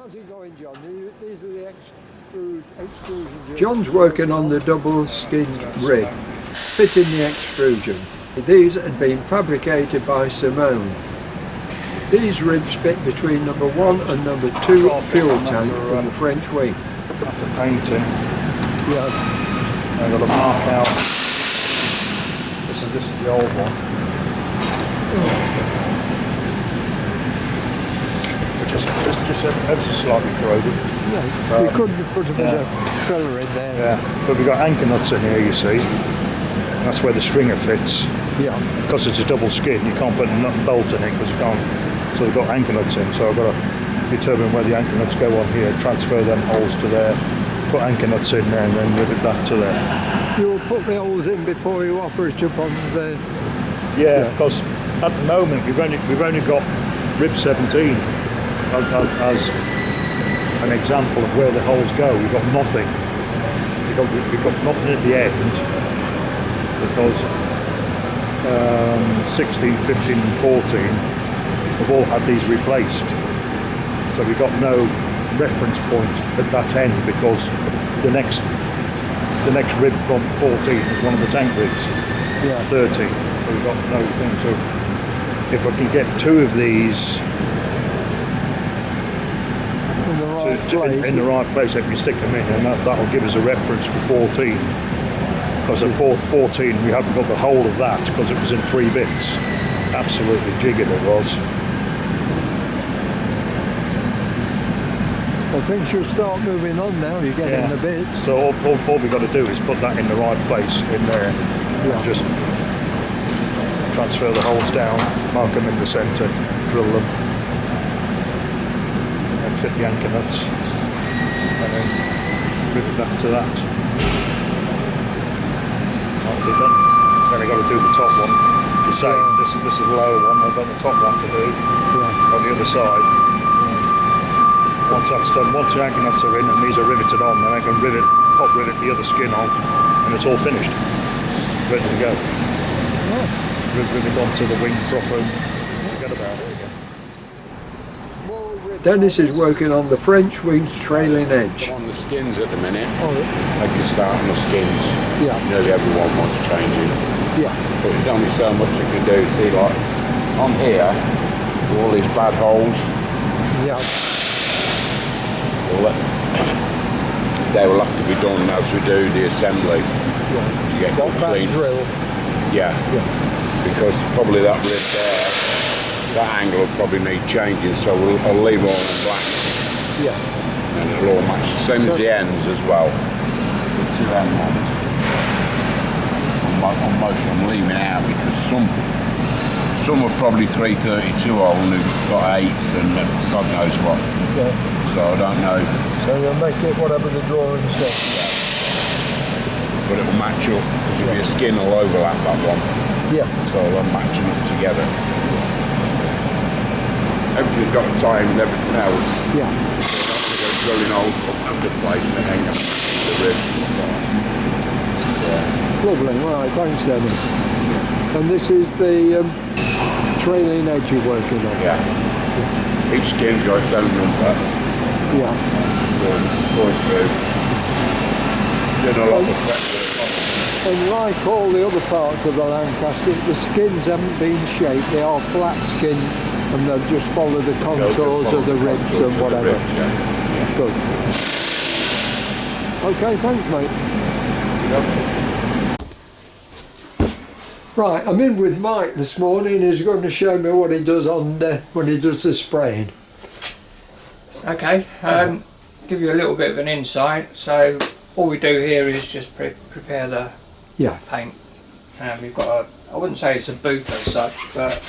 How's it going, John? These are the extrusions. John's working on the double skinned rib, fitting the extrusion. These had been fabricated by Simone. These ribs fit between number 1 and number 2 fuel tank in the French wing. After painting, Yeah. I've got to mark out. This is the old one. Just ever so slightly corroded. Yeah, you could put a bit of filler in there. Yeah, but we've got anchor nuts in here, you see. That's where the stringer fits. Yeah. Because it's a double skin, you can't put a nut and bolt in it because you can't. So we've got anchor nuts in. So I've got to determine where the anchor nuts go on here, transfer them holes to there, put anchor nuts in there, and then rivet that to there. You'll put the holes in before you offer it up on the. Yeah, because at the moment we've only got rib 17 as an example of where the holes go. We've got nothing. We've got nothing at the end because 16, 15 and 14 have all had these replaced. So we've got no reference point at that end because the next rib from 14 is one of the tank ribs. Yeah. 13. So we've got no thing. So if I can get 2 of these in the right place, let me stick them in, and that'll give us a reference for 14. Because at 14 we haven't got the whole of that because it was in 3 bits. Absolutely jiggered it was. Well, things should start moving on now. You're getting the bits. So all we've got to do is put that in the right place in there. Yeah. Just transfer the holes down, mark them in the centre, drill them, and fit the anchor nuts, and then rivet that to that. That'll be done. Then I've got to do the top one. The same. This is the lower one. I've got the top one to do on the other side. Once that's done, once the anchor nuts are in and these are riveted on, then I can pop rivet the other skin on, and it's all finished, ready to go. Rivet onto the wing proper and forget about it again. Dennis is working on the French wing's trailing edge. On the skins at the minute. Oh, Make a start on the skins. yeah. Nearly everyone wants changing. Yeah. But there's only so much you can do. See, like on here, all these bad holes, Yeah. they will have to be done as we do the assembly. Yeah. To get Got good that clean. drill. Yeah. Because probably that rib there, that angle will probably need changing, so I'll leave all in black. Yeah. And it'll all match. Same as the ends as well. The 2 end ones. On most of them leaving out because some are probably 332 hole and who've got 8s and God knows what. Yeah. So I don't know. So you'll make it whatever the drawing says. But it will match up because if your skin will overlap that one. Yeah. So they'll match them up together. Everything's got a time and everything else. Yeah. So they're drilling holes up the place and hang them the rib. Lovely. Right. Thanks, Dennis. And this is the trailing edge you're working on. Yeah. Each skin's got its own number. Yeah. Going through. Doing a lot of prep work. And like all the other parts of the Lancaster, the skins haven't been shaped. They are flat skinned, and they'll just follow the contours of the ribs and whatever. Good. Okay, thanks, mate. Right, I'm in with Mike this morning. He's going to show me what he does on when he does the spraying. Okay, give you a little bit of an insight. So all we do here is just prepare the paint. We've got I wouldn't say it's a booth as such, but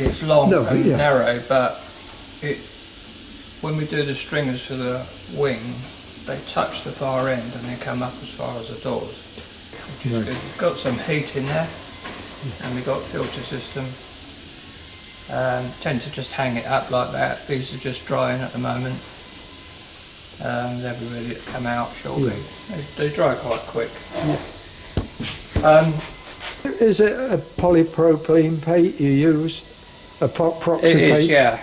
it's long and narrow. But when we do the stringers for the wing, they touch the far end and they come up as far as the doors, which is good. We've got some heat in there, and we've got filter system. Tend to just hang it up like that. These are just drying at the moment. They'll be ready to come out shortly. They dry quite quick. Is it a polypropylene paint you use? approximate? It is, yeah.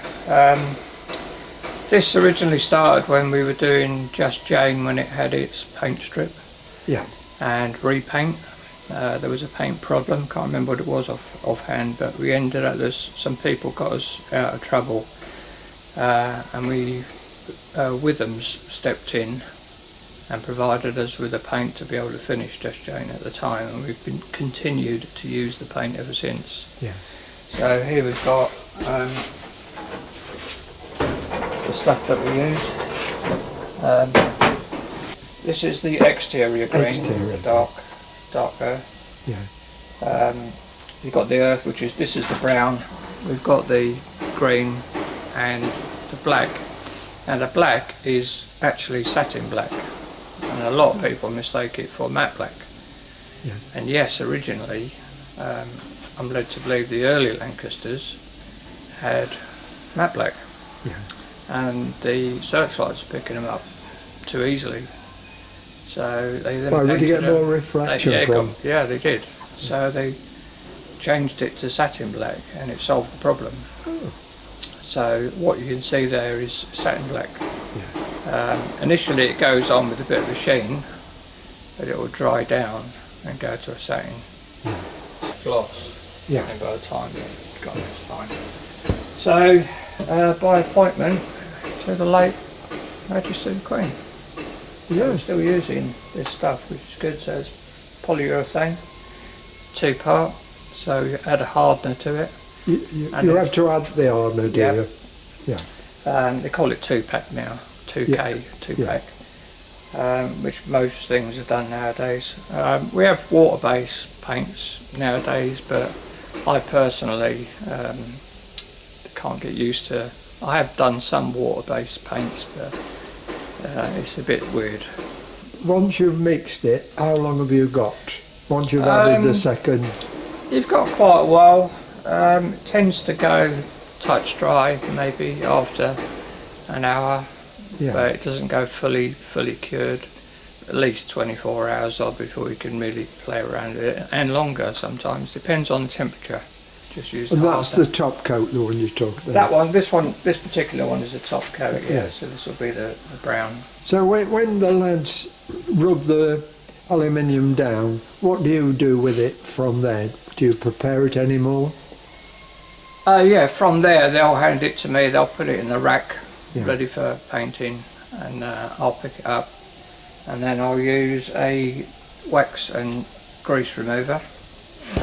This originally started when we were doing Just Jane, when it had its paint strip. Yeah. And repaint. There was a paint problem, can't remember what it was offhand, but we ended up, some people got us out of trouble, and we, Withams stepped in and provided us with the paint to be able to finish Just Jane at the time, and we've continued to use the paint ever since. Yeah. So here we've got the stuff that we use. This is the exterior green, the dark earth. Yeah. You've got the earth, this is the brown. We've got the green and the black. And the black is actually satin black. And a lot of people mistake it for matte black. Yeah. And yes, originally, I'm led to believe the early Lancasters had matte black. Yeah. And the searchlights were picking them up too easily. So they then Why, would you get painted more reflection from? Yeah, they did. So they changed it to satin black, and it solved the problem. Oh. So what you can see there is satin black. Yeah. Initially it goes on with a bit of a sheen, but it will dry down and go to a satin gloss. Yeah. And by the time it's gone, it's fine. So by appointment to the late Majesty the Queen. Yeah. We're still using this stuff, which is good. So it's polyurethane, 2-part, so you add a hardener to it. You have to add the hardener, do you? Yeah. They call it 2-pack now, 2K, 2-pack, which most things are done nowadays. We have water-based paints nowadays, but I personally can't get used to. I have done some water-based paints, but it's a bit weird. Once you've mixed it, how long have you got? Once you've added the second? You've got quite a while. It tends to go touch dry maybe after an hour, but it doesn't go fully cured. At least 24 hours before you can really play around with it, and longer sometimes, depends on the temperature. Just use and that's the top coat, the one you talk about? That one, this particular one is a top coat, yeah, so this will be the brown. So when the lads rub the aluminium down, what do you do with it from there? Do you prepare it anymore? Yeah, from there they'll hand it to me, they'll put it in the rack, ready for painting, and I'll pick it up, and then I'll use a wax and grease remover,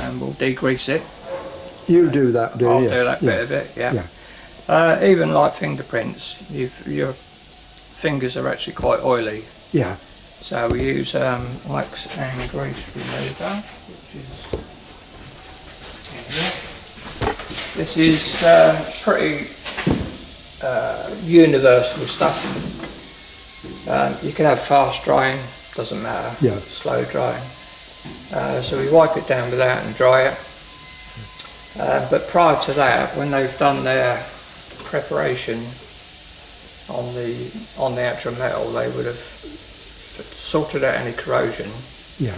and we'll degrease it. You do that, do you? I'll do that bit of it, yeah. Even like fingerprints, your fingers are actually quite oily. Yeah. So we use wax and grease remover, which is this is pretty universal stuff. You can have fast drying, doesn't matter, slow drying. So we wipe it down with that and dry it. But prior to that, when they've done their preparation on the actual metal, they would have sorted out any corrosion. Yeah.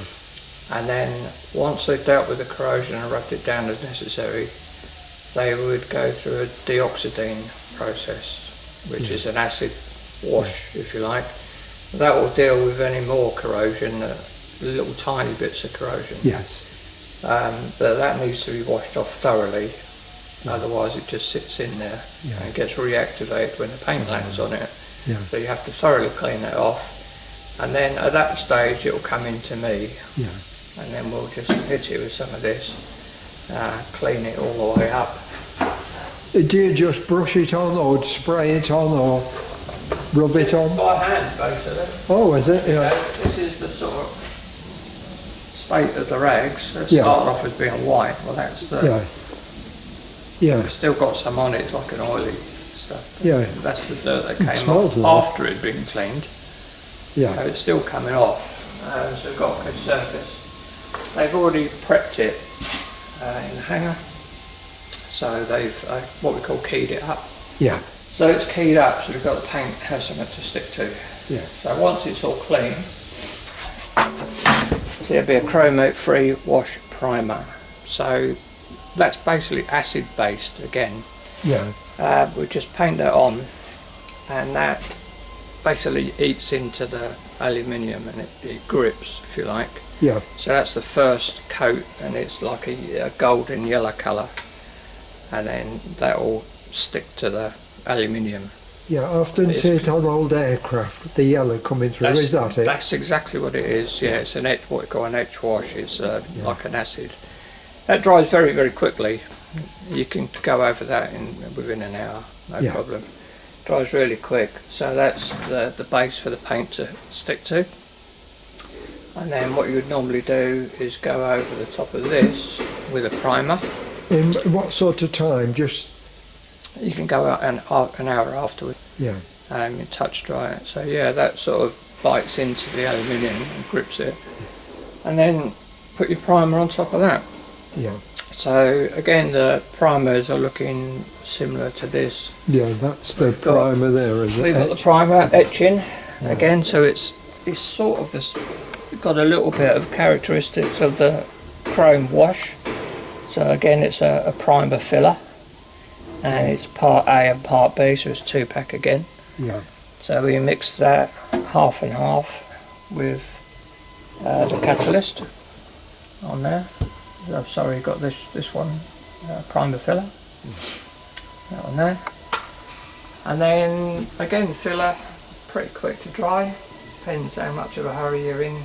And then once they've dealt with the corrosion and rubbed it down as necessary, they would go through a deoxidine process, which is an acid wash, if you like. That will deal with any more corrosion, little tiny bits of corrosion. Yes. But that needs to be washed off thoroughly, otherwise it just sits in there and it gets reactivated when the paint lands on it. So you have to thoroughly clean it off, and then at that stage it will come into me, and then we'll just hit it with some of this, clean it all the way up. Do you just brush it on, or spray it on, or rub it on? By hand, basically. Oh, is it? Yeah. This is the sort of state of the rags. They start off as being white. Well, that's the. It's still got some on it. It's like an oily stuff. Yeah. That's the dirt that came off after it had been cleaned. Yeah. So it's still coming off. So we've got a good surface. They've already prepped it in the hanger. So they've what we call keyed it up. Yeah. So it's keyed up, so we've got the paint has something to stick to. Yeah. So once it's all clean, so it'll be a chromate free wash primer. So that's basically acid based again. Yeah. We just paint that on, and that basically eats into the aluminium and it grips, if you like. Yeah. So that's the first coat, and it's like a golden yellow colour, and then that will stick to the aluminium. Yeah, I often see it on old aircraft, the yellow coming through. Is that it? That's exactly what it is. Yeah, it's an etch, what we call an etch wash. It's like an acid. That dries very, very quickly. You can go over that within an hour, no problem. Dries really quick. So that's the base for the paint to stick to. And then what you would normally do is go over the top of this with a primer. In what sort of time? Just You can go out an hour afterwards. yeah. And touch dry it. So yeah, that sort of bites into the aluminium and grips it. And then put your primer on top of that. Yeah. So again, the primers are looking similar to this. Yeah, that's the primer there, is it? We've got the primer etching again, so it's sort of this. Got a little bit of characteristics of the chrome wash. So again, it's a primer filler, and it's part A and part B, so it's 2-pack again. Yeah. So we mix that half and half with the catalyst on there. I'm sorry, you got this one, primer filler. That one there. And then again, filler, pretty quick to dry. Depends how much of a hurry you're in.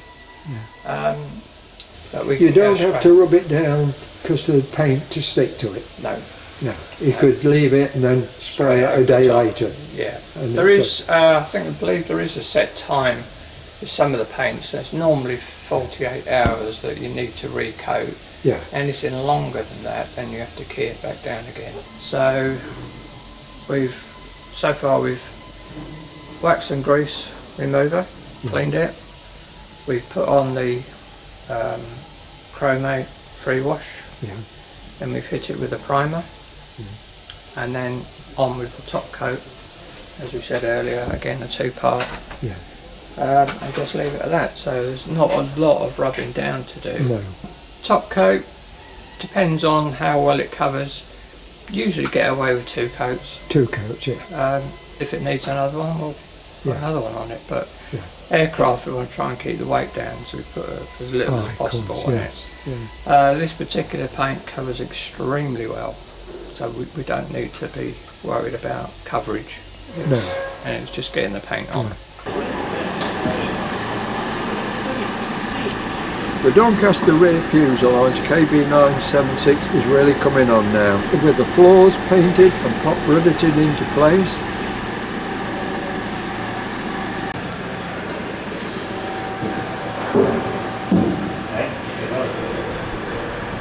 But we You can don't go have straight. to rub it down because of the paint to stick to it. No. No. You could leave it and then spray it a day later. Yeah. And There it's is, I believe there is a set time with some of the paints. There's normally 48 hours that you need to recoat. Yeah. Anything longer than that, then you have to key it back down again. So so far we've wax and grease remover, cleaned it. We've put on the chromate free wash. Yeah. Then we've hit it with a primer, and then on with the top coat, as we said earlier, again a 2-part. Yeah. And just leave it at that. So there's not a lot of rubbing down to do. No. Top coat depends on how well it covers. Usually get away with 2 coats. 2 coats, yeah. If it needs another one, we'll put another one on it. But Yeah. aircraft, we want to try and keep the weight down, so we put as little as of possible course, on yes. it. Yeah. This particular paint covers extremely well, so we don't need to be worried about coverage. No. And it's just getting the paint on. The Doncaster rear fuselage KB976 is really coming on now, with the floors painted and prop riveted into place.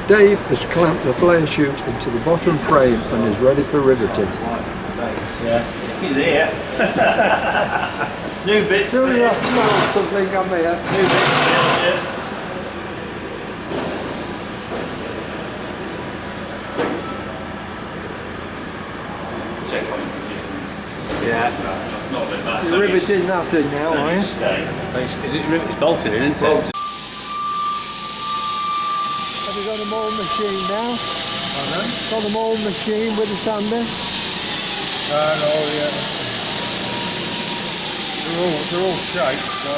Dave has clamped the flare chute into the bottom frame and is ready for riveting. Yeah, he's here. New bits. Soon as I smell something, I'm here. New bits. Yeah. Yeah. Not a bit bad. You're riveting that in now, are you? Is it it's bolted in, isn't it? Have you got a mould machine now? Got a mould machine with a sander? No, yeah. They're all shaped, so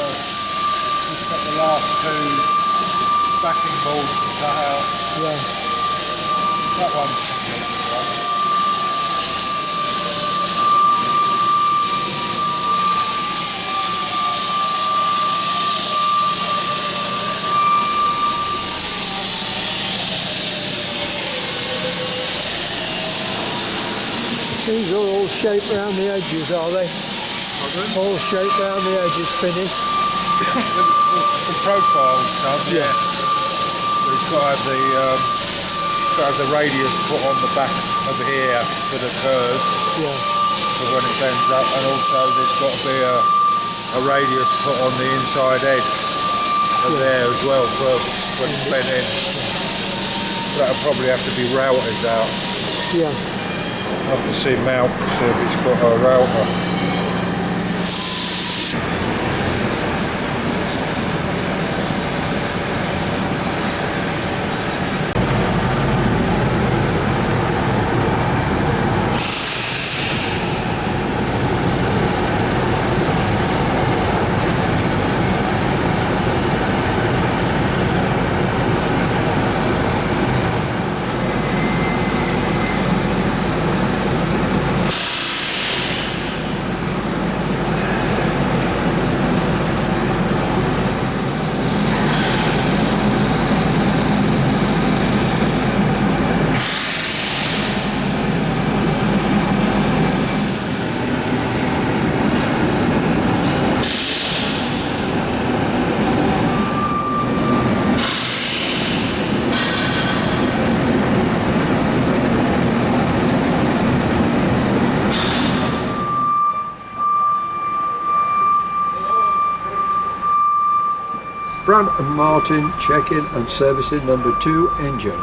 just got the last 2 backing bolts to cut out. Yeah. That one's completely right. These are all shaped round the edges, are they? All shaped round the edges, finished. The profile stuff, yeah. But it's got to have the radius put on the back of here for the curve Yeah. for when it bends up, and also there's got to be a radius put on the inside edge of there as well for when it's bent in. That'll probably have to be routed out. Yeah. I'll have to see mount to see if it's got a router. Brad and Martin checking and servicing number 2 engine.